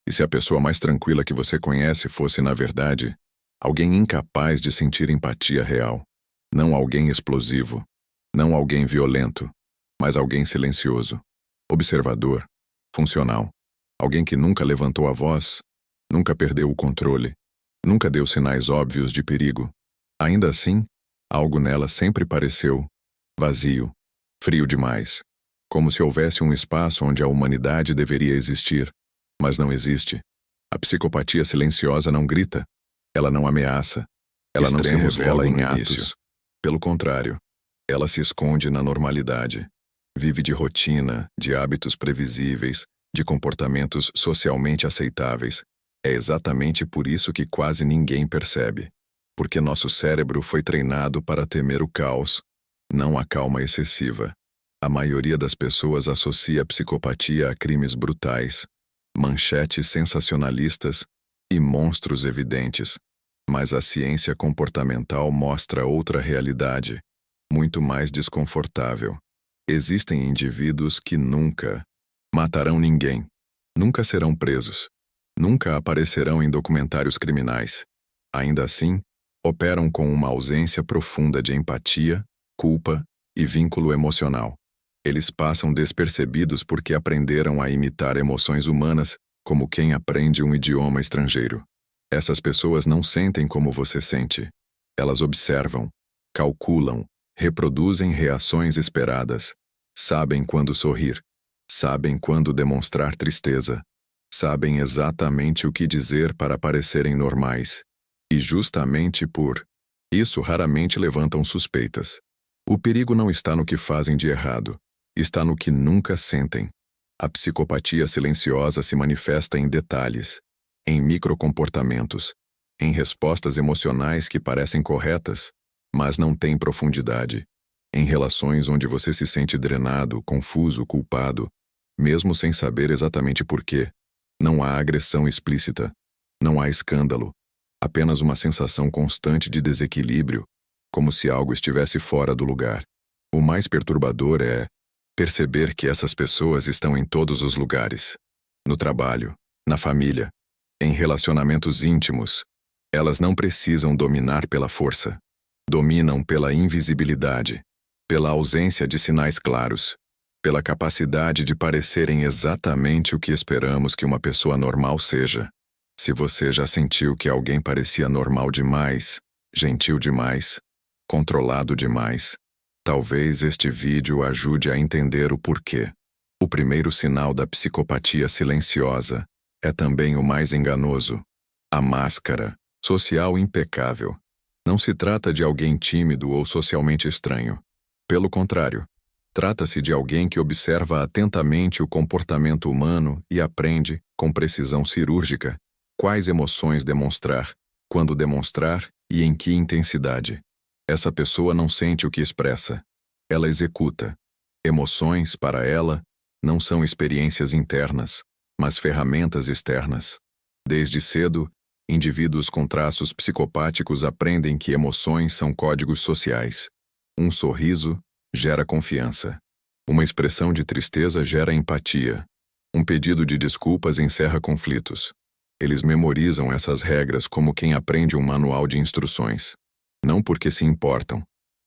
E se a pessoa mais tranquila que você conhece fosse, na verdade, alguém incapaz de sentir empatia real? Não alguém explosivo, não alguém violento, mas alguém silencioso, observador, funcional. Alguém que nunca levantou a voz, nunca perdeu o controle, nunca deu sinais óbvios de perigo. Ainda assim, algo nela sempre pareceu vazio, frio demais, como se houvesse um espaço onde a humanidade deveria existir, mas não existe. A psicopatia silenciosa não grita, ela não ameaça, ela não se revela em atos. Pelo contrário, ela se esconde na normalidade. Vive de rotina, de hábitos previsíveis, de comportamentos socialmente aceitáveis. É exatamente por isso que quase ninguém percebe. Porque nosso cérebro foi treinado para temer o caos, não a calma excessiva. A maioria das pessoas associa a psicopatia a crimes brutais, manchetes sensacionalistas e monstros evidentes. Mas a ciência comportamental mostra outra realidade, muito mais desconfortável. Existem indivíduos que nunca matarão ninguém, nunca serão presos, nunca aparecerão em documentários criminais. Ainda assim, operam com uma ausência profunda de empatia, culpa e vínculo emocional. Eles passam despercebidos porque aprenderam a imitar emoções humanas como quem aprende um idioma estrangeiro. Essas pessoas não sentem como você sente. Elas observam, calculam, reproduzem reações esperadas. Sabem quando sorrir. Sabem quando demonstrar tristeza. Sabem exatamente o que dizer para parecerem normais. E justamente por isso raramente levantam suspeitas. O perigo não está no que fazem de errado. Está no que nunca sentem. A psicopatia silenciosa se manifesta em detalhes, em microcomportamentos, em respostas emocionais que parecem corretas, mas não têm profundidade, em relações onde você se sente drenado, confuso, culpado, mesmo sem saber exatamente por quê. Não há agressão explícita, não há escândalo, apenas uma sensação constante de desequilíbrio, como se algo estivesse fora do lugar. O mais perturbador é perceber que essas pessoas estão em todos os lugares. No trabalho, na família, em relacionamentos íntimos. Elas não precisam dominar pela força. Dominam pela invisibilidade, pela ausência de sinais claros, pela capacidade de parecerem exatamente o que esperamos que uma pessoa normal seja. Se você já sentiu que alguém parecia normal demais, gentil demais, controlado demais, talvez este vídeo ajude a entender o porquê. O primeiro sinal da psicopatia silenciosa é também o mais enganoso. A máscara, social impecável. Não se trata de alguém tímido ou socialmente estranho. Pelo contrário, trata-se de alguém que observa atentamente o comportamento humano e aprende, com precisão cirúrgica, quais emoções demonstrar, quando demonstrar e em que intensidade. Essa pessoa não sente o que expressa. Ela executa. Emoções, para ela, não são experiências internas, mas ferramentas externas. Desde cedo, indivíduos com traços psicopáticos aprendem que emoções são códigos sociais. Um sorriso gera confiança. Uma expressão de tristeza gera empatia. Um pedido de desculpas encerra conflitos. Eles memorizam essas regras como quem aprende um manual de instruções. Não porque se importam,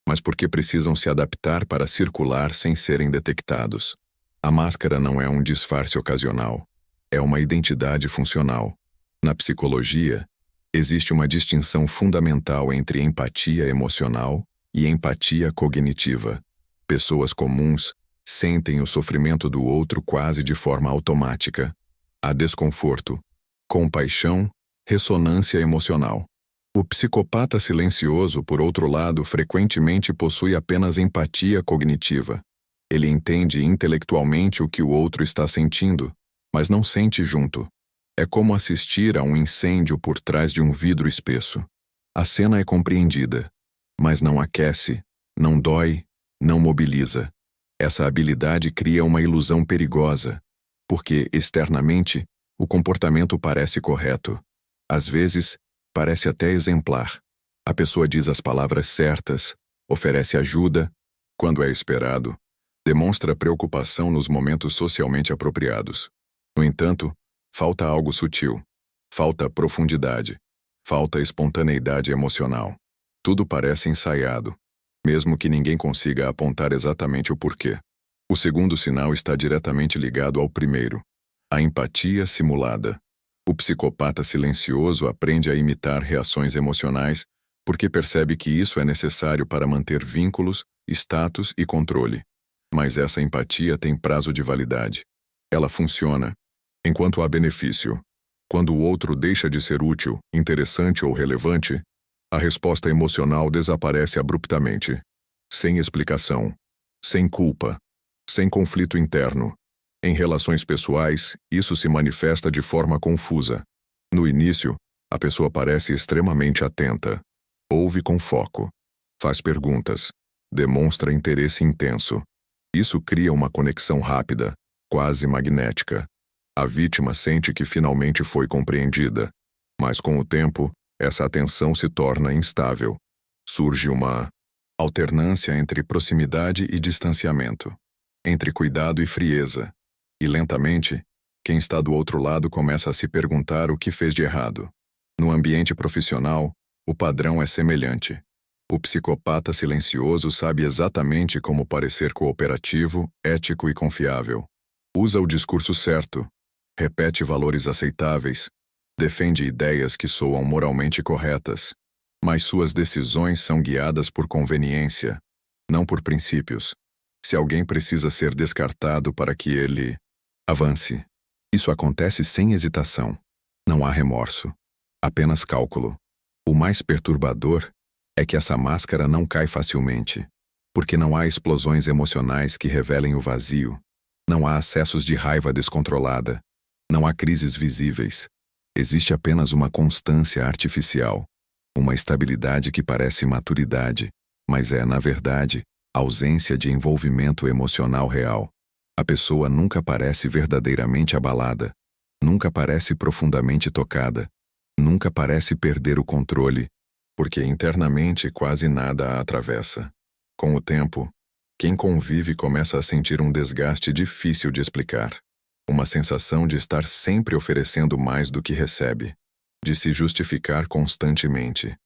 mas porque precisam se adaptar para circular sem serem detectados. A máscara não é um disfarce ocasional. É uma identidade funcional. Na psicologia, existe uma distinção fundamental entre empatia emocional e empatia cognitiva. Pessoas comuns sentem o sofrimento do outro quase de forma automática. Há desconforto, compaixão, ressonância emocional. O psicopata silencioso, por outro lado, frequentemente possui apenas empatia cognitiva. Ele entende intelectualmente o que o outro está sentindo, mas não sente junto. É como assistir a um incêndio por trás de um vidro espesso. A cena é compreendida, mas não aquece, não dói, não mobiliza. Essa habilidade cria uma ilusão perigosa, porque, externamente, o comportamento parece correto. Às vezes, parece até exemplar. A pessoa diz as palavras certas, oferece ajuda, quando é esperado, demonstra preocupação nos momentos socialmente apropriados. No entanto, Falta algo sutil. Falta profundidade. Falta espontaneidade emocional. Tudo parece ensaiado, mesmo que ninguém consiga apontar exatamente o porquê. O segundo sinal está diretamente ligado ao primeiro: a empatia simulada. O psicopata silencioso aprende a imitar reações emocionais porque percebe que isso é necessário para manter vínculos, status e controle. Mas essa empatia tem prazo de validade. Ela funciona enquanto há benefício. Quando o outro deixa de ser útil, interessante ou relevante, a resposta emocional desaparece abruptamente, sem explicação, sem culpa, sem conflito interno. Em relações pessoais, isso se manifesta de forma confusa. No início, a pessoa parece extremamente atenta, ouve com foco, faz perguntas, demonstra interesse intenso. Isso cria uma conexão rápida, quase magnética. A vítima sente que finalmente foi compreendida, mas com o tempo, essa atenção se torna instável. Surge uma alternância entre proximidade e distanciamento, entre cuidado e frieza. E lentamente, quem está do outro lado começa a se perguntar o que fez de errado. No ambiente profissional, o padrão é semelhante. O psicopata silencioso sabe exatamente como parecer cooperativo, ético e confiável. Usa o discurso certo, repete valores aceitáveis, defende ideias que soam moralmente corretas, mas suas decisões são guiadas por conveniência, não por princípios. Se alguém precisa ser descartado para que ele avance, isso acontece sem hesitação. Não há remorso, apenas cálculo. O mais perturbador é que essa máscara não cai facilmente, porque não há explosões emocionais que revelem o vazio, não há acessos de raiva descontrolada, não há crises visíveis. Existe apenas uma constância artificial, uma estabilidade que parece maturidade, mas é, na verdade, ausência de envolvimento emocional real. A pessoa nunca parece verdadeiramente abalada, nunca parece profundamente tocada, nunca parece perder o controle, porque internamente quase nada a atravessa. Com o tempo, quem convive começa a sentir um desgaste difícil de explicar. Uma sensação de estar sempre oferecendo mais do que recebe, de se justificar constantemente,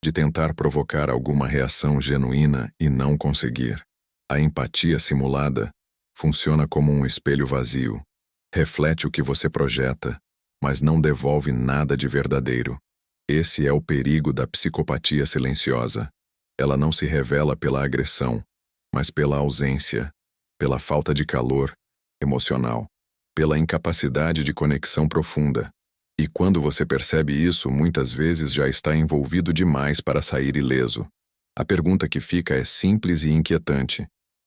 de tentar provocar alguma reação genuína e não conseguir. A empatia simulada funciona como um espelho vazio. Reflete o que você projeta, mas não devolve nada de verdadeiro. Esse é o perigo da psicopatia silenciosa. Ela não se revela pela agressão, mas pela ausência, pela falta de calor emocional, pela incapacidade de conexão profunda. E quando você percebe isso, muitas vezes já está envolvido demais para sair ileso. A pergunta que fica é simples e inquietante.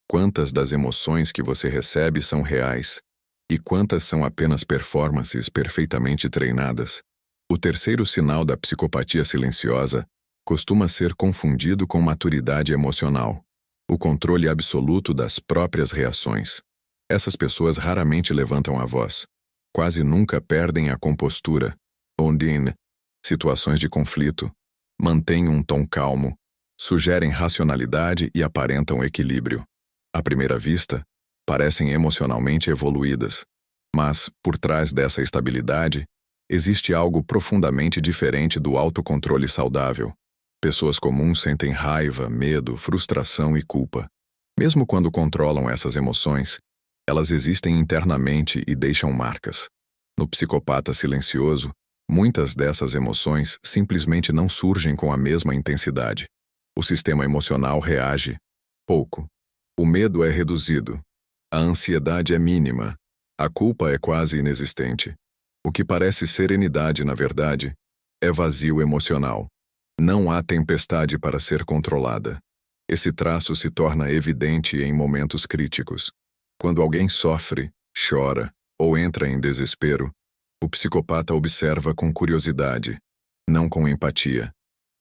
Quantas das emoções que você recebe são reais? E quantas são apenas performances perfeitamente treinadas? O terceiro sinal da psicopatia silenciosa costuma ser confundido com maturidade emocional, o controle absoluto das próprias reações. Essas pessoas raramente levantam a voz. Quase nunca perdem a compostura, onde em situações de conflito, mantêm um tom calmo, sugerem racionalidade e aparentam equilíbrio. À primeira vista, parecem emocionalmente evoluídas, mas, por trás dessa estabilidade, existe algo profundamente diferente do autocontrole saudável. Pessoas comuns sentem raiva, medo, frustração e culpa. Mesmo quando controlam essas emoções, elas existem internamente e deixam marcas. No psicopata silencioso, muitas dessas emoções simplesmente não surgem com a mesma intensidade. O sistema emocional reage pouco. O medo é reduzido. A ansiedade é mínima. A culpa é quase inexistente. O que parece serenidade, na verdade, é vazio emocional. Não há tempestade para ser controlada. Esse traço se torna evidente em momentos críticos. Quando alguém sofre, chora ou entra em desespero, o psicopata observa com curiosidade, não com empatia.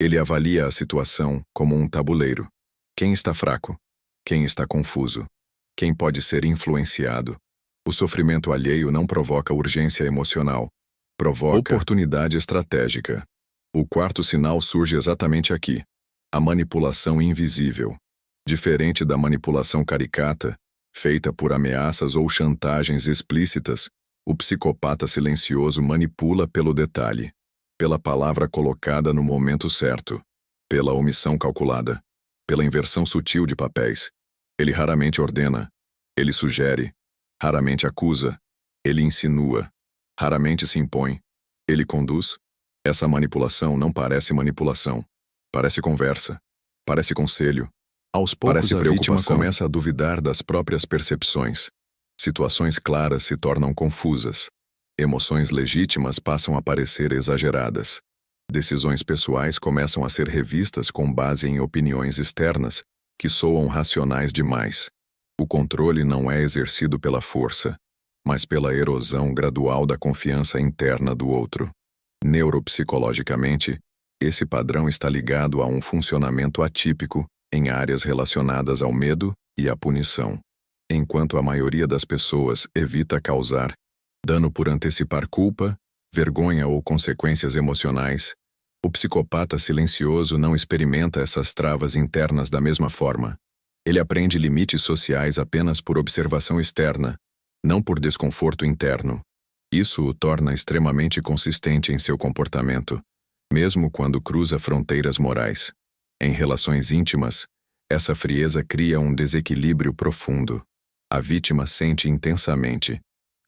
Ele avalia a situação como um tabuleiro. Quem está fraco? Quem está confuso? Quem pode ser influenciado? O sofrimento alheio não provoca urgência emocional, provoca oportunidade estratégica. O quarto sinal surge exatamente aqui: a manipulação invisível. Diferente da manipulação caricata, feita por ameaças ou chantagens explícitas, O psicopata silencioso manipula pelo detalhe, pela palavra colocada no momento certo, pela omissão calculada, pela inversão sutil de papéis. Ele raramente ordena, ele sugere, raramente acusa, ele insinua, raramente se impõe, ele conduz. Essa manipulação não parece manipulação, parece conversa, parece conselho. Aos poucos a vítima começa a duvidar das próprias percepções. Situações claras se tornam confusas. Emoções legítimas passam a parecer exageradas. Decisões pessoais começam a ser revistas com base em opiniões externas, que soam racionais demais. O controle não é exercido pela força, mas pela erosão gradual da confiança interna do outro. Neuropsicologicamente, esse padrão está ligado a um funcionamento atípico em áreas relacionadas ao medo e à punição. Enquanto a maioria das pessoas evita causar dano por antecipar culpa, vergonha ou consequências emocionais, o psicopata silencioso não experimenta essas travas internas da mesma forma. Ele aprende limites sociais apenas por observação externa, não por desconforto interno. Isso o torna extremamente consistente em seu comportamento, mesmo quando cruza fronteiras morais. Em relações íntimas, essa frieza cria um desequilíbrio profundo. A vítima sente intensamente,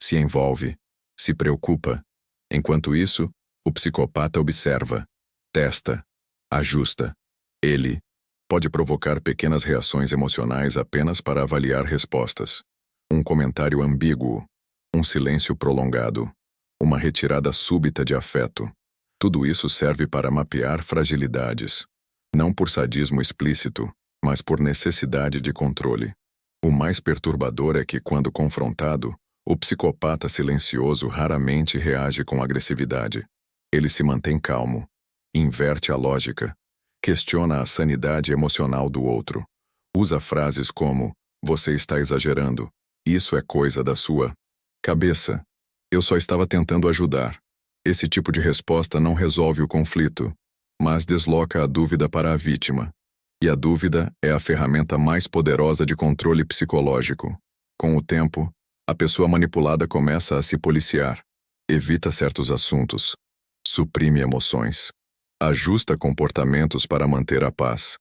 se envolve, se preocupa. Enquanto isso, o psicopata observa, testa, ajusta. Ele pode provocar pequenas reações emocionais apenas para avaliar respostas. Um comentário ambíguo, um silêncio prolongado, uma retirada súbita de afeto. Tudo isso serve para mapear fragilidades, não por sadismo explícito, mas por necessidade de controle. O mais perturbador é que, quando confrontado, o psicopata silencioso raramente reage com agressividade. Ele se mantém calmo, inverte a lógica, questiona a sanidade emocional do outro, usa frases como: "Você está exagerando, isso é coisa da sua cabeça. Eu só estava tentando ajudar." Esse tipo de resposta não resolve o conflito, mas desloca a dúvida para a vítima. E a dúvida é a ferramenta mais poderosa de controle psicológico. Com o tempo, a pessoa manipulada começa a se policiar, evita certos assuntos, suprime emoções, ajusta comportamentos para manter a paz.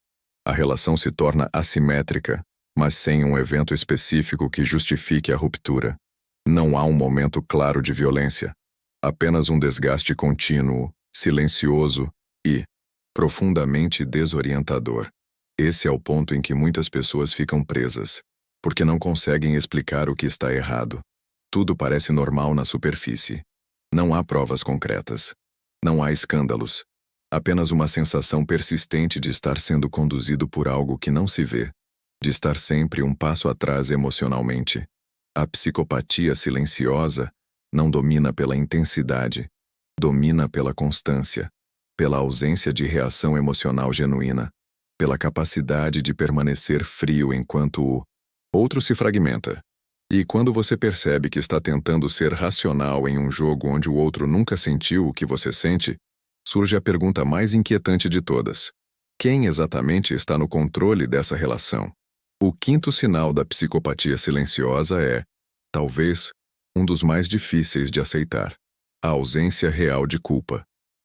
A relação se torna assimétrica, mas sem um evento específico que justifique a ruptura. Não há um momento claro de violência, apenas um desgaste contínuo, silencioso e profundamente desorientador. Esse é o ponto em que muitas pessoas ficam presas, porque não conseguem explicar o que está errado. Tudo parece normal na superfície. Não há provas concretas. Não há escândalos. Apenas uma sensação persistente de estar sendo conduzido por algo que não se vê, de estar sempre um passo atrás emocionalmente. A psicopatia silenciosa não domina pela intensidade, domina pela constância, pela ausência de reação emocional genuína, pela capacidade de permanecer frio enquanto o outro se fragmenta. E quando você percebe que está tentando ser racional em um jogo onde o outro nunca sentiu o que você sente, surge a pergunta mais inquietante de todas: quem exatamente está no controle dessa relação? O quinto sinal da psicopatia silenciosa é, talvez, um dos mais difíceis de aceitar: a ausência real de culpa.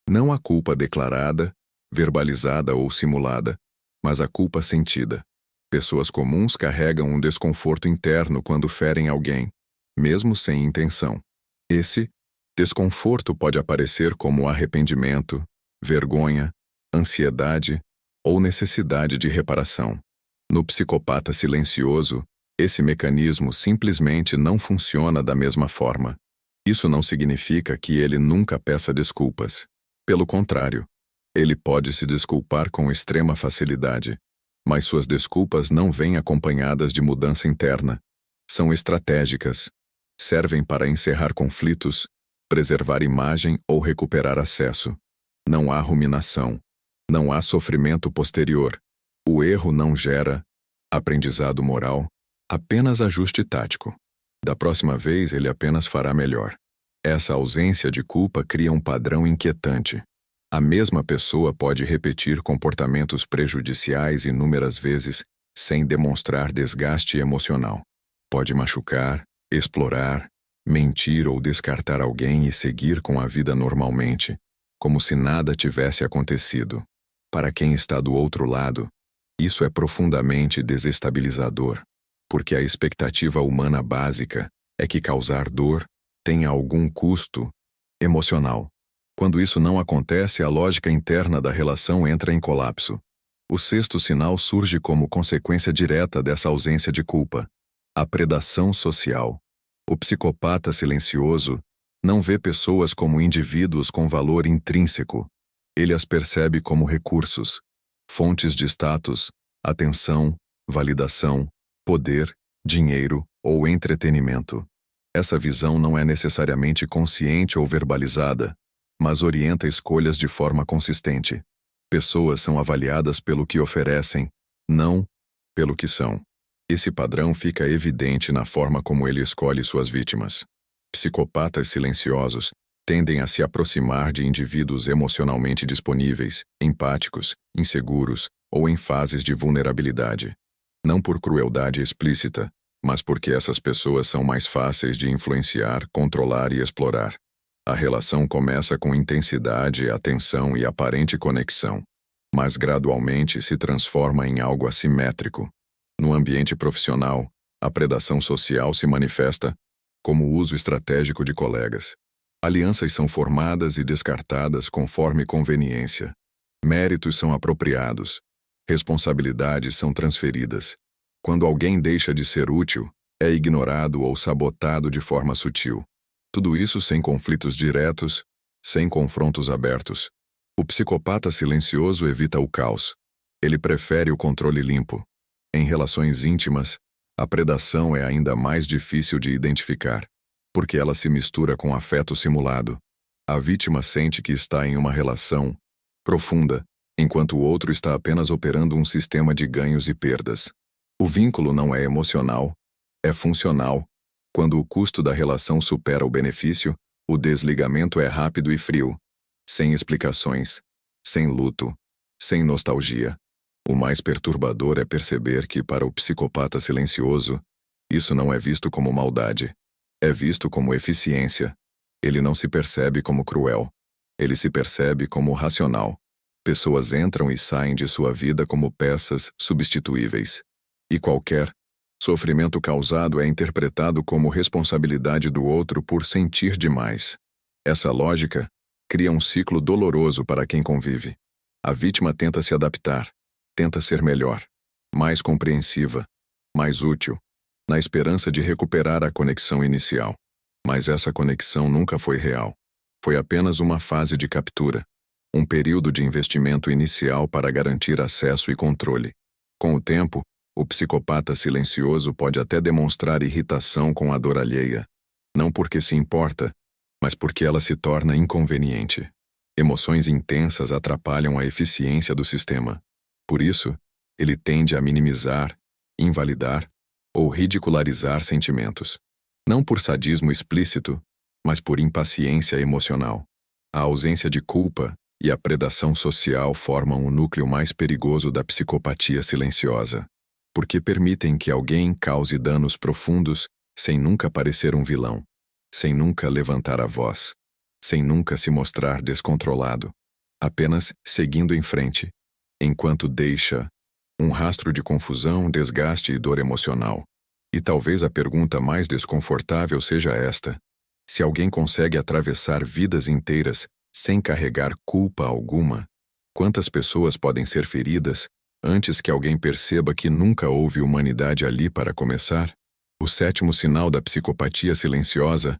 Não a culpa declarada, verbalizada ou simulada, mas a culpa sentida. Pessoas comuns carregam um desconforto interno quando ferem alguém, mesmo sem intenção. Esse desconforto pode aparecer como arrependimento, vergonha, ansiedade ou necessidade de reparação. No psicopata silencioso, esse mecanismo simplesmente não funciona da mesma forma. Isso não significa que ele nunca peça desculpas. Pelo contrário, ele pode se desculpar com extrema facilidade, mas suas desculpas não vêm acompanhadas de mudança interna. São estratégicas. Servem para encerrar conflitos, preservar imagem ou recuperar acesso. Não há ruminação. Não há sofrimento posterior. O erro não gera aprendizado moral, apenas ajuste tático. Da próxima vez ele apenas fará melhor. Essa ausência de culpa cria um padrão inquietante. A mesma pessoa pode repetir comportamentos prejudiciais inúmeras vezes sem demonstrar desgaste emocional. Pode machucar, explorar, mentir ou descartar alguém e seguir com a vida normalmente, como se nada tivesse acontecido. Para quem está do outro lado, isso é profundamente desestabilizador, porque a expectativa humana básica é que causar dor tenha algum custo emocional. Quando isso não acontece, a lógica interna da relação entra em colapso. O sexto sinal surge como consequência direta dessa ausência de culpa: a predação social. O psicopata silencioso não vê pessoas como indivíduos com valor intrínseco. Ele as percebe como recursos, fontes de status, atenção, validação, poder, dinheiro ou entretenimento. Essa visão não é necessariamente consciente ou verbalizada, mas orienta escolhas de forma consistente. Pessoas são avaliadas pelo que oferecem, não pelo que são. Esse padrão fica evidente na forma como ele escolhe suas vítimas. Psicopatas silenciosos tendem a se aproximar de indivíduos emocionalmente disponíveis, empáticos, inseguros ou em fases de vulnerabilidade. Não por crueldade explícita, mas porque essas pessoas são mais fáceis de influenciar, controlar e explorar. A relação começa com intensidade, atenção e aparente conexão, mas gradualmente se transforma em algo assimétrico. No ambiente profissional, a predação social se manifesta como o uso estratégico de colegas. Alianças são formadas e descartadas conforme conveniência. Méritos são apropriados. Responsabilidades são transferidas. Quando alguém deixa de ser útil, é ignorado ou sabotado de forma sutil. Tudo isso sem conflitos diretos, sem confrontos abertos. O psicopata silencioso evita o caos. Ele prefere o controle limpo. Em relações íntimas, a predação é ainda mais difícil de identificar, porque ela se mistura com afeto simulado. A vítima sente que está em uma relação profunda, enquanto o outro está apenas operando um sistema de ganhos e perdas. O vínculo não é emocional, é funcional. Quando o custo da relação supera o benefício, o desligamento é rápido e frio, sem explicações, sem luto, sem nostalgia. O mais perturbador é perceber que, para o psicopata silencioso, isso não é visto como maldade. É visto como eficiência. Ele não se percebe como cruel. Ele se percebe como racional. Pessoas entram e saem de sua vida como peças substituíveis. E qualquer sofrimento causado é interpretado como responsabilidade do outro por sentir demais. Essa lógica cria um ciclo doloroso para quem convive. A vítima tenta se adaptar, tenta ser melhor, mais compreensiva, mais útil, na esperança de recuperar a conexão inicial. Mas essa conexão nunca foi real. Foi apenas uma fase de captura, um período de investimento inicial para garantir acesso e controle. Com o tempo, o psicopata silencioso pode até demonstrar irritação com a dor alheia, não porque se importa, mas porque ela se torna inconveniente. Emoções intensas atrapalham a eficiência do sistema. Por isso, ele tende a minimizar, invalidar ou ridicularizar sentimentos. Não por sadismo explícito, mas por impaciência emocional. A ausência de culpa e a predação social formam o núcleo mais perigoso da psicopatia silenciosa, porque permitem que alguém cause danos profundos sem nunca parecer um vilão, sem nunca levantar a voz, sem nunca se mostrar descontrolado, apenas seguindo em frente, enquanto deixa um rastro de confusão, desgaste e dor emocional. E talvez a pergunta mais desconfortável seja esta: se alguém consegue atravessar vidas inteiras sem carregar culpa alguma, quantas pessoas podem ser feridas antes que alguém perceba que nunca houve humanidade ali para começar? O sétimo sinal da psicopatia silenciosa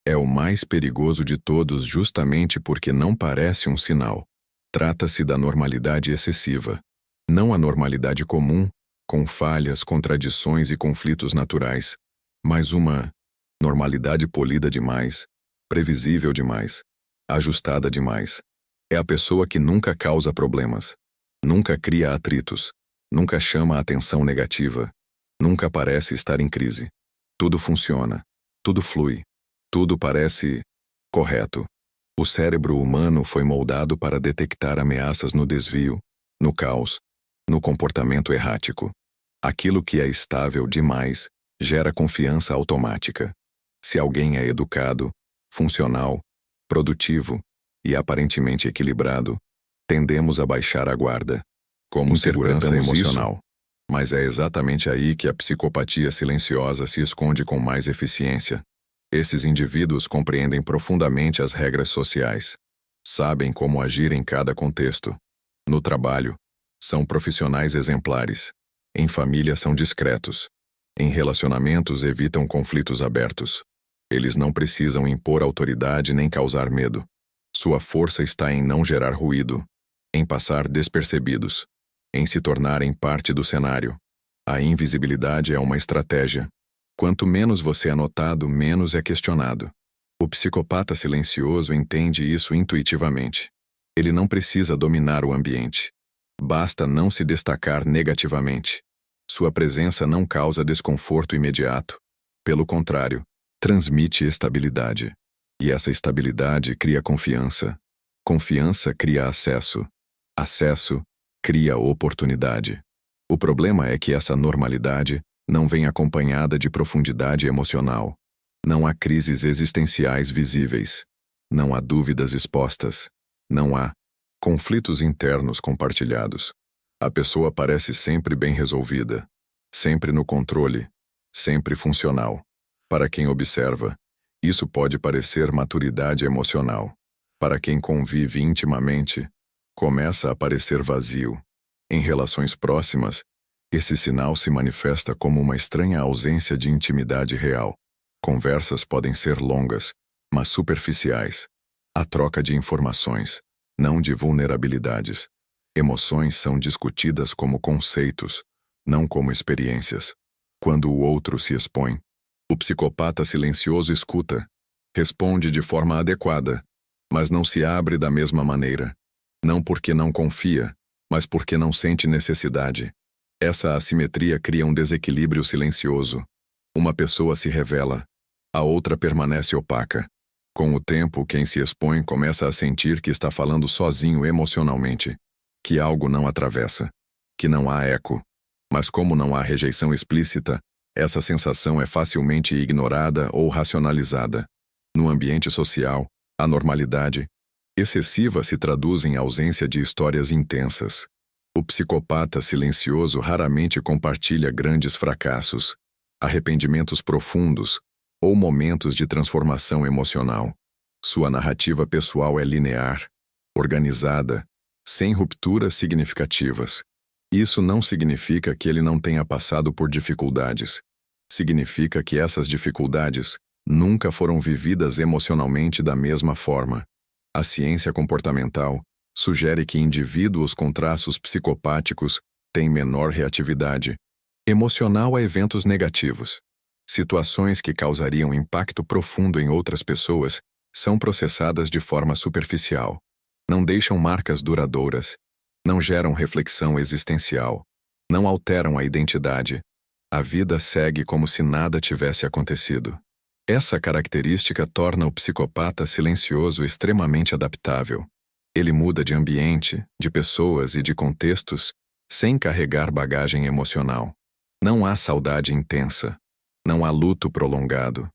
é o mais perigoso de todos justamente porque não parece um sinal. Trata-se da normalidade excessiva. Não a normalidade comum, com falhas, contradições e conflitos naturais, mas uma normalidade polida demais, previsível demais, ajustada demais. É a pessoa que nunca causa problemas, nunca cria atritos, nunca chama a atenção negativa, nunca parece estar em crise. Tudo funciona, tudo flui, tudo parece correto. O cérebro humano foi moldado para detectar ameaças no desvio, no caos, no comportamento errático. Aquilo que é estável demais gera confiança automática. Se alguém é educado, funcional, produtivo e aparentemente equilibrado, tendemos a baixar a guarda, como segurança emocional. Mas é exatamente aí que a psicopatia silenciosa se esconde com mais eficiência. Esses indivíduos compreendem profundamente as regras sociais. Sabem como agir em cada contexto. No trabalho, são profissionais exemplares. Em família, são discretos. Em relacionamentos, evitam conflitos abertos. Eles não precisam impor autoridade nem causar medo. Sua força está em não gerar ruído, em passar despercebidos, em se tornarem parte do cenário. A invisibilidade é uma estratégia. Quanto menos você é notado, menos é questionado. O psicopata silencioso entende isso intuitivamente. Ele não precisa dominar o ambiente. Basta não se destacar negativamente. Sua presença não causa desconforto imediato. Pelo contrário, transmite estabilidade. E essa estabilidade cria confiança. Confiança cria acesso. Acesso cria oportunidade. O problema é que essa normalidade não vem acompanhada de profundidade emocional. Não há crises existenciais visíveis. Não há dúvidas expostas. Não há conflitos internos compartilhados. A pessoa parece sempre bem resolvida, sempre no controle, sempre funcional. Para quem observa, isso pode parecer maturidade emocional. Para quem convive intimamente, começa a parecer vazio. Em relações próximas, esse sinal se manifesta como uma estranha ausência de intimidade real. Conversas podem ser longas, mas superficiais. A troca de informações, não de vulnerabilidades. Emoções são discutidas como conceitos, não como experiências. Quando o outro se expõe, o psicopata silencioso escuta, responde de forma adequada, mas não se abre da mesma maneira. Não porque não confia, mas porque não sente necessidade. Essa assimetria cria um desequilíbrio silencioso. Uma pessoa se revela, a outra permanece opaca. Com o tempo, quem se expõe começa a sentir que está falando sozinho emocionalmente, que algo não atravessa, que não há eco. Mas como não há rejeição explícita, essa sensação é facilmente ignorada ou racionalizada. No ambiente social, a normalidade excessiva se traduz em ausência de histórias intensas. O psicopata silencioso raramente compartilha grandes fracassos, arrependimentos profundos ou momentos de transformação emocional. Sua narrativa pessoal é linear, organizada, sem rupturas significativas. Isso não significa que ele não tenha passado por dificuldades. Significa que essas dificuldades nunca foram vividas emocionalmente da mesma forma. A ciência comportamental sugere que indivíduos com traços psicopáticos têm menor reatividade emocional a eventos negativos. Situações que causariam impacto profundo em outras pessoas são processadas de forma superficial. Não deixam marcas duradouras. Não geram reflexão existencial. Não alteram a identidade. A vida segue como se nada tivesse acontecido. Essa característica torna o psicopata silencioso extremamente adaptável. Ele muda de ambiente, de pessoas e de contextos sem carregar bagagem emocional. Não há saudade intensa. Não há luto prolongado.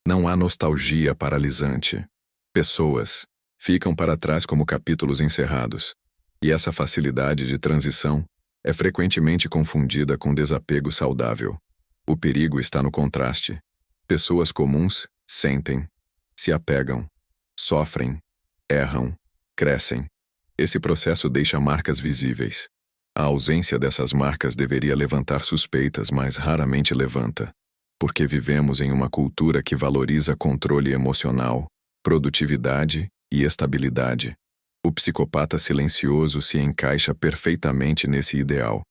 Não há nostalgia paralisante. Pessoas ficam para trás como capítulos encerrados. E essa facilidade de transição é frequentemente confundida com desapego saudável. O perigo está no contraste. Pessoas comuns sentem, se apegam, sofrem, erram, crescem. Esse processo deixa marcas visíveis. A ausência dessas marcas deveria levantar suspeitas, mas raramente levanta. Porque vivemos em uma cultura que valoriza controle emocional, produtividade e estabilidade. O psicopata silencioso se encaixa perfeitamente nesse ideal.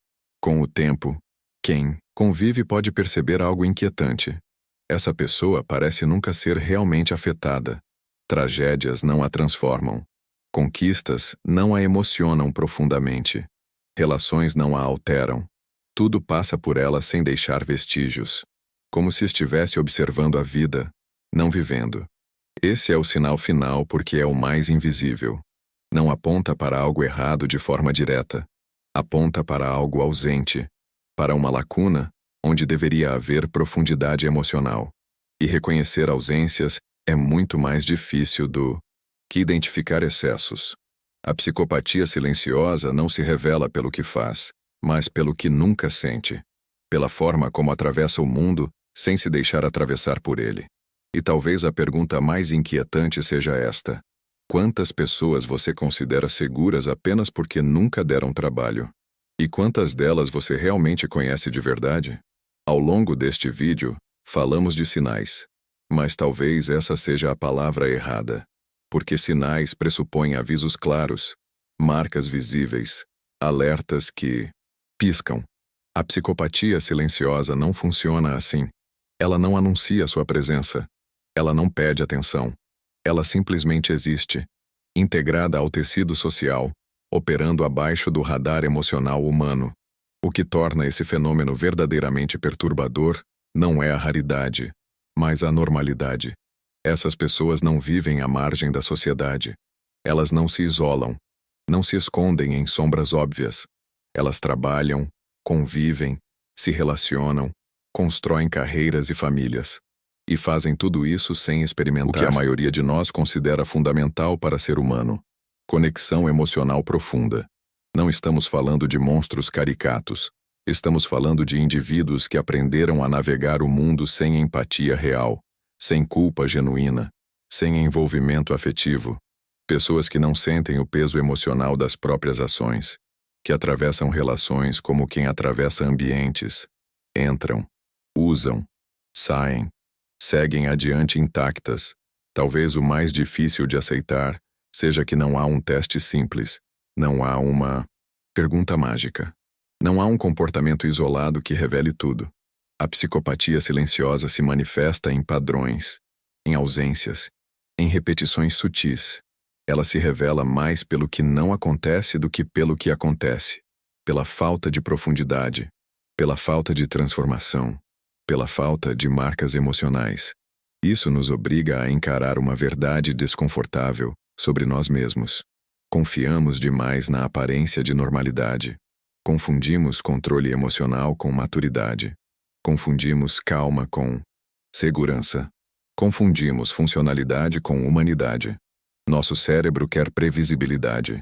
Com o tempo, quem convive pode perceber algo inquietante. Essa pessoa parece nunca ser realmente afetada. Tragédias não a transformam. Conquistas não a emocionam profundamente. Relações não a alteram. Tudo passa por ela sem deixar vestígios. Como se estivesse observando a vida, não vivendo. Esse é o sinal final porque é o mais invisível. Não aponta para algo errado de forma direta. Aponta para algo ausente, para uma lacuna onde deveria haver profundidade emocional. E reconhecer ausências é muito mais difícil do que identificar excessos. A psicopatia silenciosa não se revela pelo que faz, mas pelo que nunca sente, pela forma como atravessa o mundo sem se deixar atravessar por ele. E talvez a pergunta mais inquietante seja esta: quantas pessoas você considera seguras apenas porque nunca deram trabalho? E quantas delas você realmente conhece de verdade? Ao longo deste vídeo, falamos de sinais, mas talvez essa seja a palavra errada, porque sinais pressupõem avisos claros, marcas visíveis, alertas que piscam. A psicopatia silenciosa não funciona assim. Ela não anuncia sua presença. Ela não pede atenção. Ela simplesmente existe, integrada ao tecido social, operando abaixo do radar emocional humano. O que torna esse fenômeno verdadeiramente perturbador não é a raridade, mas a normalidade. Essas pessoas não vivem à margem da sociedade. Elas não se isolam, não se escondem em sombras óbvias. Elas trabalham, convivem, se relacionam, constroem carreiras e famílias. E fazem tudo isso sem experimentar o que a maioria de nós considera fundamental para ser humano: conexão emocional profunda. Não estamos falando de monstros caricatos. Estamos falando de indivíduos que aprenderam a navegar o mundo sem empatia real, sem culpa genuína, sem envolvimento afetivo. Pessoas que não sentem o peso emocional das próprias ações, que atravessam relações como quem atravessa ambientes. Entram, usam, saem, seguem adiante intactas. Talvez o mais difícil de aceitar seja que não há um teste simples, não há uma pergunta mágica. Não há um comportamento isolado que revele tudo. A psicopatia silenciosa se manifesta em padrões, em ausências, em repetições sutis. Ela se revela mais pelo que não acontece do que pelo que acontece, pela falta de profundidade, pela falta de transformação, pela falta de marcas emocionais. Isso nos obriga a encarar uma verdade desconfortável sobre nós mesmos. Confiamos demais na aparência de normalidade. Confundimos controle emocional com maturidade. Confundimos calma com segurança. Confundimos funcionalidade com humanidade. Nosso cérebro quer previsibilidade,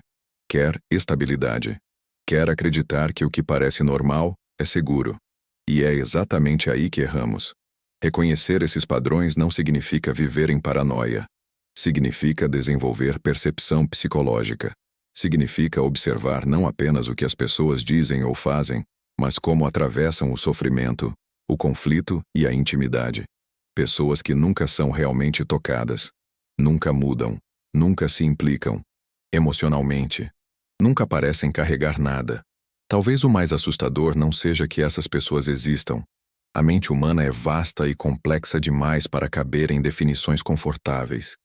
quer estabilidade, quer acreditar que o que parece normal é seguro. E é exatamente aí que erramos. Reconhecer esses padrões não significa viver em paranoia. Significa desenvolver percepção psicológica. Significa observar não apenas o que as pessoas dizem ou fazem, mas como atravessam o sofrimento, o conflito e a intimidade. Pessoas que nunca são realmente tocadas, nunca mudam, nunca se implicam emocionalmente, nunca parecem carregar nada. Talvez o mais assustador não seja que essas pessoas existam. A mente humana é vasta e complexa demais para caber em definições confortáveis.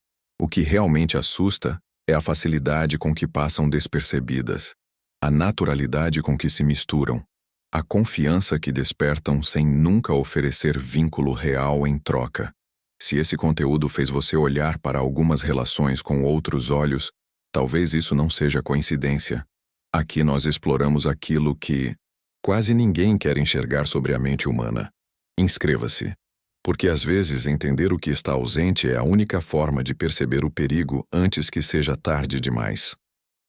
O que realmente assusta é a facilidade com que passam despercebidas, a naturalidade com que se misturam, a confiança que despertam sem nunca oferecer vínculo real em troca. Se esse conteúdo fez você olhar para algumas relações com outros olhos, talvez isso não seja coincidência. Aqui nós exploramos aquilo que quase ninguém quer enxergar sobre a mente humana. Inscreva-se, porque às vezes entender o que está ausente é a única forma de perceber o perigo antes que seja tarde demais.